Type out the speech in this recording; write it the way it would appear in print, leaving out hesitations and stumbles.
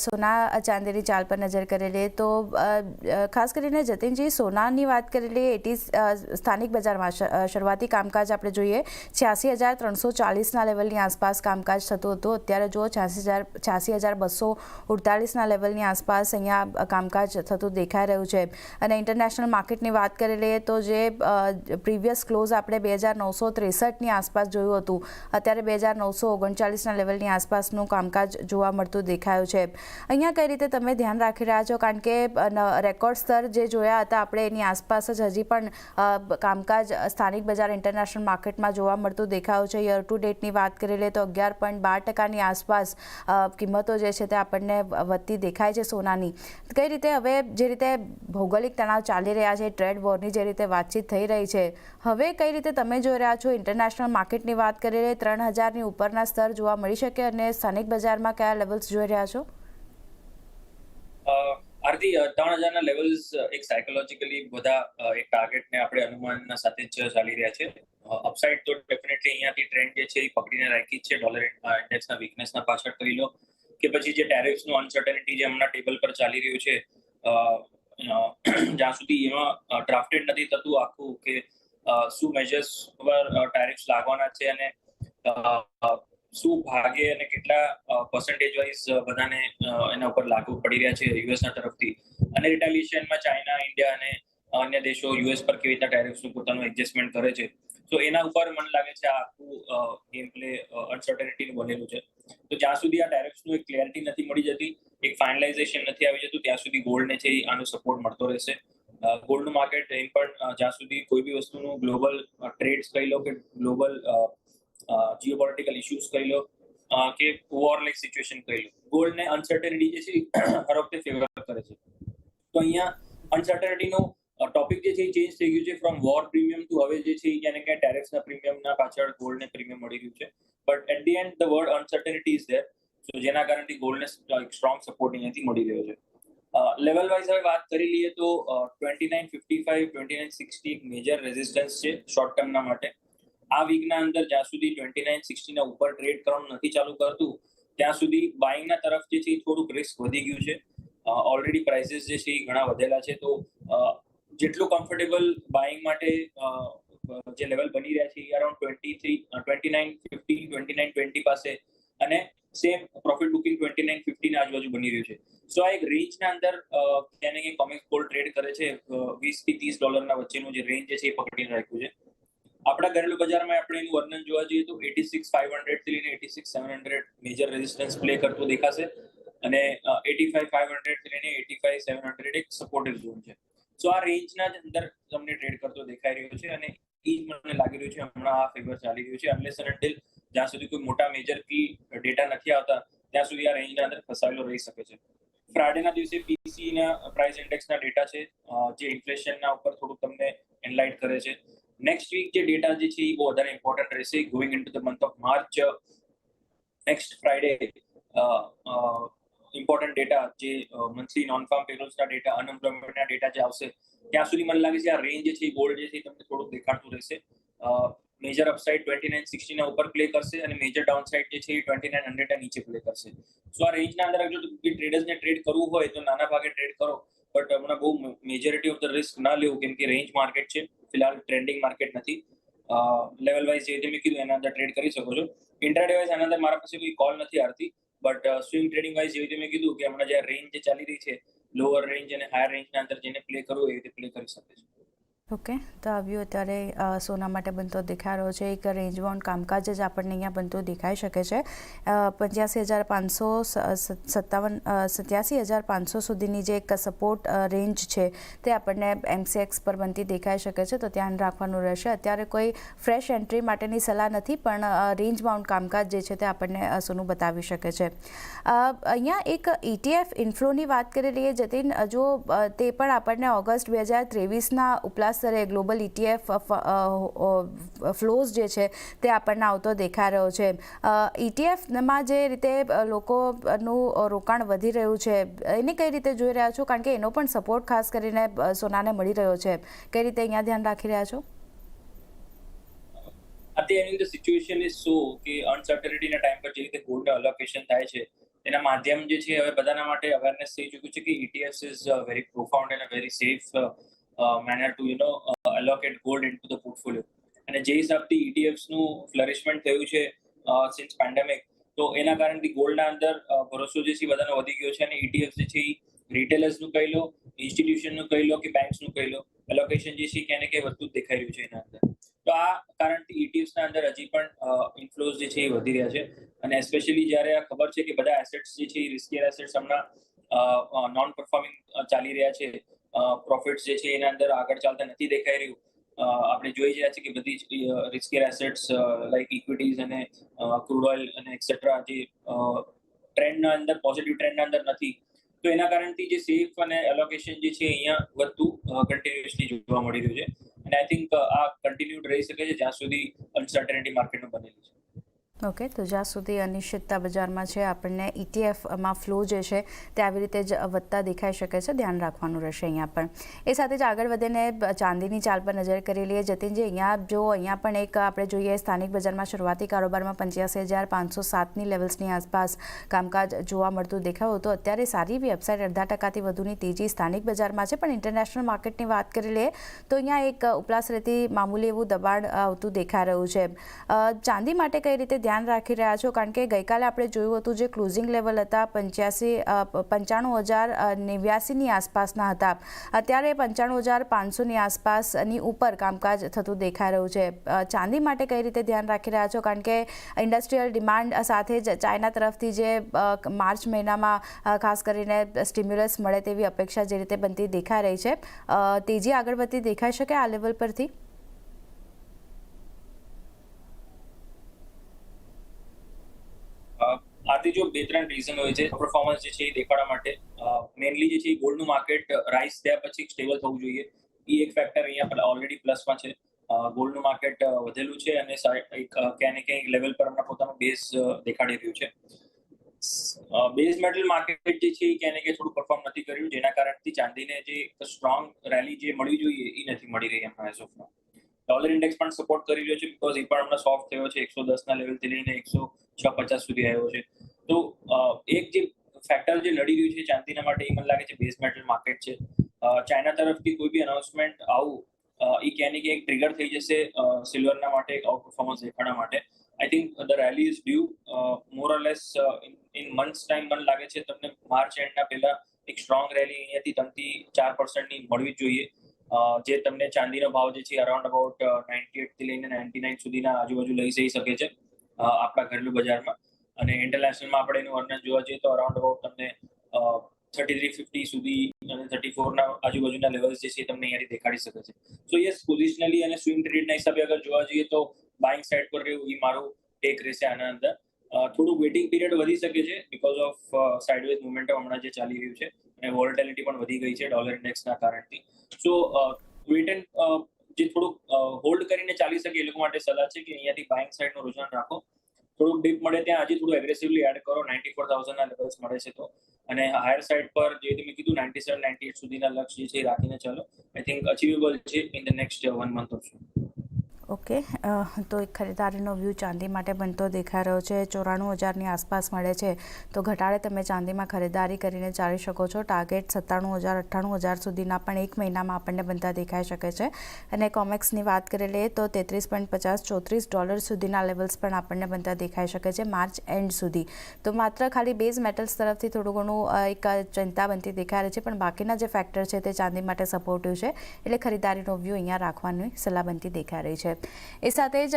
સોના ચાંદીની ચાલ પર નજર કરી લઈએ તો ખાસ કરીને જતીનજી સોનાની વાત કરી લઈએ સ્થાનિક બજારમાં શરૂઆતી કામકાજ આપણે જોઈએ 86,340ના લેવલની આસપાસ કામકાજ થતું હતું. અત્યારે જુઓ 86,248ના લેવલની આસપાસ અહીંયા કામકાજ થતું દેખાઈ રહ્યું છે. અને ઇન્ટરનેશનલ માર્કેટની વાત કરી લઈએ તો જે પ્રીવિયસ ક્લોઝ આપણે 2,963ની આસપાસ જોયું હતું, અત્યારે 2,939ના લેવલની આસપાસનું કામકાજ જોવા મળતું દેખાયું છે. અહીંયા કઈ રીતે તમે ધ્યાન રાખી રહ્યા છો? કારણ કે રેકોર્ડ સ્તર જે જોયા હતા આપણે એની આસપાસ જ હજી પણ કામકાજ સ્થાનિક બજાર ઇન્ટરનેશનલ માર્કેટમાં જોવા મળતું દેખાયું છે. યર ટુ ડેટની વાત કરી લઈએ તો 11.12% આસપાસ કિંમતો જે છે તે આપણને વધતી દેખાય છે સોનાની. કઈ રીતે હવે જે રીતે ભૌગોલિક તણાવ ચાલી રહ્યા છે, ટ્રેડ વોરની જે રીતે વાતચીત થઈ રહી છે, હવે કઈ રીતે તમે જોઈ રહ્યા છો? ઇન્ટરનેશનલ માર્કેટની વાત કરી લઈએ 3,000ની ઉપરના સ્તર જોવા મળી શકે અને સ્થાનિક બજારમાં કયા લેવલ્સ જોઈ રહ્યા છો? આરતી 3,000ના લેવલ્સ એક સાયકોલોજીકલી બધા એક ટાર્ગેટને આપણે અનુમાનના સાથે જ ચાલી રહ્યા છે. અપસાઇડ તો ડેફિનેટલી અહીંયાથી ટ્રેન્ડ જે છે એ પકડીને રાખી છે. ડોલર ઇન્ડેક્સના વીકનેસના પાછળ કરી લો કે પછી જે ટેરિફ્સનું અનસર્ટનિટી જે હમણાં ટેબલ પર ચાલી રહ્યું છે, જ્યાં સુધી એમાં ડ્રાફ્ટેડ નથી થતું આખું કે શું મેજર્સ પર ટેરિફ્સ લાગવાના છે અને શું ભાગે અને કેટલા પર્સન્ટેજ વાઇઝ બધાને એના ઉપર લાગુ પડી રહ્યા છે યુએસના તરફથી, અને રિટાલિએશનમાં ચાઇના, ઇન્ડિયા અને અન્ય દેશો યુએસ પર કેવી રીતે ટેરિફ્સનું પોતાનું એડજસ્ટમેન્ટ કરે છે. તો એના ઉપર મને લાગે છે આખું ગેમ પ્લે અનસર્ટનિટીનું બનેલું છે. તો જ્યાં સુધી આ ટેરિફ્સનું એક ક્લેરિટી નથી મળી જતી, એક ફાઇનલાઇઝેશન નથી આવી જતું, ત્યાં સુધી ગોલ્ડને છે આનો સપોર્ટ મળતો રહેશે. ગોલ્ડનું માર્કેટ એમ પણ જ્યાં સુધી કોઈ બી વસ્તુનું ગ્લોબલ ટ્રેડ્સ કહી લો કે ગ્લોબલ જીઓપોલિટિકલ ઇશ્યુઝ કહી લો કે વોર લાઇક સિચ્યુએશન કહી લો, ગોલ્ડને અનસર્ટનિટી જે છે હર વખતે ફેવર કરે છે. તો અહીંયા અનસર્ટનિટીનો ટોપિક જે છે એ ચેન્જ થઈ ગયું છે ફ્રોમ વોર પ્રીમિયમ ટુ હવે જે છે એ ક્યાં ને ક્યાં ટેરિફ્સના પ્રીમિયમના પાછળ ગોલ્ડને પ્રીમિયમ મળી રહ્યું છે. But at the end the word uncertainty is there, so જેના કારણથી ગોલ્ડને સ્ટ્રોંગ સપોર્ટ અહીંયાથી મળી રહ્યો છે. લેવલ વાઇઝ હવે વાત કરી લઈએ તો 2955, 2960 એક મેજર રેઝિસ્ટન્સ છે શોર્ટ ટર્મના માટે. આ વીકના અંદર જ્યાં સુધી 2960ના ઉપર ટ્રેડ કરવાનું નથી ચાલુ કરતું ત્યાં સુધી બાઇંગના તરફ જે છે એ થોડુંક રિસ્ક વધી ગયું છે. ઓલરેડી પ્રાઇસીસ જે છે એ ઘણા વધેલા છે. તો જેટલું કમ્ફર્ટેબલ બાઇંગ માટે જે લેવલ બની રહ્યા છે એ અરાઉન્ડ 2950, 2920 પાસે, અને સેમ પ્રોફિટ બુકિંગ 2950 આજુબાજુ બની રહ્યું છે. સો આ એક રેન્જના અંદર ક્યાંને ક્યાંક કોમેક્સ ગોલ્ડ ટ્રેડ કરે છે. $20 થી $30 વચ્ચેનું જે રેન્જ છે એ પકડીને રાખ્યું છે. આપણા ઘરેલું બજારમાં આપણે એનું વર્ણન જોવા જઈએ તો 86,500 થી લઈને 86,700 મેજર રેઝિસ્ટન્સ પ્લે કરતો દેખાશે, અને 85,500 થી લઈને 85,700 એક સપોર્ટિવ ઝોન છે. સો આ રેન્જના જ અંદર તમને ટ્રેડ કરતો દેખાઈ રહ્યો છે, અને એ મને લાગી રહ્યું છે હમણાં આ ફેવર ચાલી રહ્યું છે. અનલેસ એન્ડ અન્ટિલ જ્યાં સુધી કોઈ મોટા મેજર કી ડેટા નથી આવતા ત્યાં સુધી આ રેન્જના અંદર ફસાયેલો રહી શકે છે. ફ્રાઇડેના દિવસે પીસીના પ્રાઇસ ઇન્ડેક્સના ડેટા છે જે ઇન્ફ્લેશનના ઉપર થોડુંક તમને એનલાઇટ કરે છે. નેક્સ્ટ વીક જે ડેટા જે છે એ બહુ વધારે ઇમ્પોર્ટન્ટ રહેશે. Going into the month of March, next Friday important data જે મંથલી નોન ફાર્મ પેરોલ્સના ડેટા, અનએમ્પ્લોયમેન્ટના ડેટા જે આવશે ત્યાં સુધી મને લાગે છે આ રેન્જ જે છે ગોલ્ડ જે છે તમને થોડુંક દેખાડતું રહેશે. મેજર અપસાઇડ 2960ના ઉપર પ્લે કરશે અને મેજર ડાઉનસાઇડ જે છે એ 2900ના નીચે પ્લે કરશે. સો આ રેન્જના અંદર જો ટ્રેડર્સને ટ્રેડ કરવું હોય તો નાના ભાગે ટ્રેડ કરો, બટ હમણાં બહુ મેજોરિટી ઓફ ધ રિસ્ક ના લેવું, કેમ કે રેન્જ માર્કેટ છે, ફિલહાલ ટ્રેન્ડિંગ માર્કેટ નથી. લેવલ વાઇઝ જે મેં કીધું એના અંદર ટ્રેડ કરી શકો છો. ઇન્ટ્રાડે વાઇઝ આના અંદર મારા પાસે કોઈ કોલ નથી આવતી, બટ સ્વિંગ ટ્રેડિંગ વાઇઝ જેવી રીતે મેં કીધું કે હમણાં જે રેન્જ જે ચાલી રહી છે, લોઅર રેન્જ અને હાયર રેન્જના અંદર જેને પ્લે કરવું એવી રીતે પ્લે કરી શકે છે. ઓકે, તો આવ્યું અત્યારે સોના માટે બનતો દેખાઈ રહ્યો છે એક રેન્જ બાઉન્ડ કામકાજ જ આપણને અહીંયા બનતું દેખાઈ શકે છે. 87,500 સુધીની જે એક સપોર્ટ રેન્જ છે તે આપણને MCX પર બનતી દેખાઈ શકે છે, તો ધ્યાન રાખવાનું રહેશે. અત્યારે કોઈ ફ્રેશ એન્ટ્રી માટેની સલાહ નથી, પણ રેન્જ બાઉન્ડ કામકાજ જે છે તે આપણને સોનું બતાવી શકે છે. અહીંયા એક ETF ઇન્ફ્લોની વાત કરી લઈએ જતીન, જો તે પણ આપણને ઓગસ્ટ 2023ના ઉપલા સ્તરે ગ્લોબલ ETF ફ્લોઝ જે છે તે આપણને આવતો દેખાઈ રહ્યો છે. ETFમાં જે રીતે લોકોનું રોકાણ વધી રહ્યું છે એને કઈ રીતે જોઈ રહ્યા છો? કારણ કે એનો પણ સપોર્ટ ખાસ કરીને સોનાને મળી રહ્યો છે. કઈ રીતે અહીંયા ધ્યાન રાખી રહ્યા છો? અત્યારે ધ સિચ્યુએશન ઇઝ સો કે અનસર્ટનિટીના ટાઈમ પર જે રીતે ગોલ્ડ અલોકેશન થાય છે એના માધ્યમ જે છે હવે બધાના માટે અવેરનેસ થઈ ચૂક્યું છે કે ETFs is very profound and very safe manner to allocate gold into the portfolio. અને જે હિસાબથી ETFs નું ફ્લરિશમેન્ટ થયું છે સિન્સ પેન્ડેમિક, તો એના કારણથી ગોલ્ડના અંદર ભરોસો જે છે બધાનો વધી ગયો છે. અને ETFs જે છે એ રિટેલર્સનું કહી લો, ઇન્સ્ટિટ્યુશનનું કહી લો કે બેંક્સનું કહી લો, એલોકેશન જે છે ક્યાંય ને ક્યાંય વધતું જ દેખાઈ રહ્યું છે એના અંદર. તો આ કારણથી ETFsના અંદર હજી પણ ઇન્ફ્લોઝ જે છે એ વધી રહ્યા છે. અને સ્પેશિયલી જ્યારે આ ખબર છે કે બધા એસેટ્સ જે છે એ રિસ્કીયર એસેટ્સ હમણાં નોન પરફોર્મિંગ ચાલી રહ્યા છે, પ્રોફિટ્સ જે છે એના અંદર આગળ ચાલતા નથી દેખાઈ રહ્યું. આપણે જોઈ રહ્યા છીએ કે બધી જ રિસ્કીયર એસેટ્સ લાઈક ઇક્વિટીઝ અને ક્રૂડ ઓઇલ અને એક્સેટ્રા જે ટ્રેન્ડના અંદર પોઝિટિવ ટ્રેન્ડના અંદર નથી. તો એના કારણથી જે સેફ અને એલોકેશન જે છે અહીંયા વધતું કન્ટિન્યુઅસલી જોવા મળી રહ્યું છે. અને આઈ થિંક આ કન્ટિન્યુડ રહી શકે છે જ્યાં સુધી અનસર્ટેનિટી માર્કેટમાં બનેલી છે. ઓકે, તો જ્યાં સુધી અનિશ્ચિતતા બજારમાં છે, આપણને ETFમાં ફ્લો જે છે તે આવી રીતે જ વધતા દેખાઈ શકે છે, ધ્યાન રાખવાનું રહેશે અહીંયા પણ. એ સાથે જ આગળ વધીને ચાંદીની ચાલ પર નજર કરી લઈએ. જતીનજી, અહીંયા પણ એક આપણે જોઈએ સ્થાનિક બજારમાં શરૂઆતી કારોબારમાં 85,507ની લેવલ્સની આસપાસ કામકાજ જોવા મળતું દેખાયું હતું. અત્યારે સારી એવી અપસાઇડ 0.5% વધુની તેજી સ્થાનિક બજારમાં છે. પણ ઇન્ટરનેશનલ માર્કેટની વાત કરી લઈએ તો અહીંયા એક ઉપલાસ રહેતી મામૂલી એવું દબાણ આવતું દેખાઈ રહ્યું છે. ચાંદી માટે કઈ રીતે ધ્યાન રાખી રહ્યા છો? કારણ કે ગઈકાલે આપણે જોયું હતું જે ક્લોઝિંગ લેવલ હતા 95,089ની આસપાસના હતા, અત્યારે 95,500ની આસપાસની ઉપર કામકાજ થતું દેખાઈ રહ્યું છે. ચાંદી માટે કઈ રીતે ધ્યાન રાખી રહ્યા છો? કારણ કે ઇન્ડસ્ટ્રીયલ ડિમાન્ડ સાથે જ ચાઇના તરફથી જે માર્ચ મહિનામાં ખાસ કરીને સ્ટિમ્યુલસ મળે તેવી અપેક્ષા જે રીતે બનતી દેખાઈ રહી છે, તેજી આગળ વધતી દેખાઈ શકે આ લેવલ પરથી? આથી જો 2-3 રીઝન હોય છે પરફોર્મન્સ જે છે એ દેખાડવા માટે. મેઇનલી જે છે ગોલ્ડનું માર્કેટ રાઇઝ થયા પછી સ્ટેબલ થવું જોઈએ. એ એક ફેક્ટર અહીંયા ઓલરેડી પ્લસમાં છે. ગોલ્ડનું માર્કેટ વધેલું છે અને ક્યાંય ને ક્યાંય લેવલ પર હમણાં પોતાનું બેઝ દેખાડી રહ્યું છે. બેઝ મેટલ માર્કેટ જે છે એ ક્યાંય ને ક્યાંય થોડું પરફોર્મ નથી કર્યું, જેના કારણથી ચાંદીને જે સ્ટ્રોંગ રેલી જે મળવી જોઈએ એ નથી મળી રહી હમણાં as of now. Dollar index પણ સપોર્ટ કરી રહ્યો છે બીકોઝ એ પણ હમણાં સોફ્ટ થયો છે, 110ના લેવલથી લઈને 106.50 સુધી આવ્યો છે. તો એક જે ફેક્ટર જે નડી રહ્યું છે ચાંદીના માટે એ મને લાગે છે બેઝ મેટલ માર્કેટ છે. ચાઇના તરફથી કોઈ બી અનાઉન્સમેન્ટ આવું એ ક્યાંય ને ક્યાંક ટ્રિગર થઈ જશે સિલ્વરના માટે આઉટ પરફોર્મન્સ દેખાડવા માટે. I think the rally is due more or less in months time. મને લાગે છે તમને માર્ચ એન્ડના પહેલા એક સ્ટ્રોંગ રેલી અહીંયાથી 3-4%ની મળવી જ જોઈએ, જે તમને ચાંદીનો ભાવ જે છે અરાઉન્ડ અબાઉટ 98 થી લઈને 99 સુધીના આજુબાજુ લઈ જઈ શકે છે આપણા ઘરેલું બજારમાં. અને ઇન્ટરનેશનલમાં આપણે એનું વર્ણન જોવા જઈએ તો અરાઉન્ડ અબાઉટ તમને 3350 સુધી અને 34ના આજુબાજુના લેવલ્સ જે છે તમને અહીંયાથી દેખાડી શકે છે. સો યસ, પોઝિશનલી અને સ્વિંગ ટ્રેડના હિસાબે અગર જોવા જઈએ તો બાઇંગ સાઇડ પર રહેવું એ મારું ટેક રહેશે આના અંદર. થોડું વેઇટિંગ પીરિયડ વધી શકે છે બીકોઝ ઓફ સાઇડવેઝ મોમેન્ટમ હમણાં જે ચાલી રહ્યું છે અને વોલેટિલિટી પણ વધી ગઈ છે ડોલર ઇન્ડેક્સના કારણથી. સો વેઇટ એન્ડ જે થોડુંક હોલ્ડ કરીને ચાલી શકે એ લોકો માટે સલાહ છે કે અહીંયાથી બાઇંગ સાઇડનું રુઝાન રાખો. થોડુંક ડીપ મળે ત્યાં હજી થોડું એગ્રેસિવલી એડ કરો, 94,000ના લેવલ્સ મળે છે તો. અને હાયર સાઇડ પર જે તમે કીધું 97-98 સુધીના લક્ષ્ય જે છે રાખીને ચાલો. આઈ થિંક અચીવેબલ છે in the next 1 month or so. Okay, તો એક ખરીદારીનો વ્યૂ ચાંદી માટે બનતો દેખાઈ રહ્યો છે. 94,000ની આસપાસ મળે છે તો ઘટાડે તમે ચાંદીમાં ખરીદારી કરીને ચાલી શકો છો. ટાર્ગેટ 97,000-98,000 સુધીના પણ એક મહિનામાં આપણને બનતા દેખાઈ શકે છે. અને કોમેક્સની વાત કરી લઈએ તો $33.50-34 સુધીના લેવલ્સ પણ આપણને બનતા દેખાઈ શકે છે માર્ચ એન્ડ સુધી. તો માત્ર ખાલી બેઝ મેટલ્સ તરફથી થોડું ઘણું એક ચિંતા બનતી દેખાઈ રહી છે, પણ બાકીના જે ફેક્ટર છે તે ચાંદી માટે સપોર્ટિવ છે, એટલે ખરીદારીનો વ્યૂ અહીંયા રાખવાની સલાહ બનતી દેખાઈ રહી છે. એ સાથે જ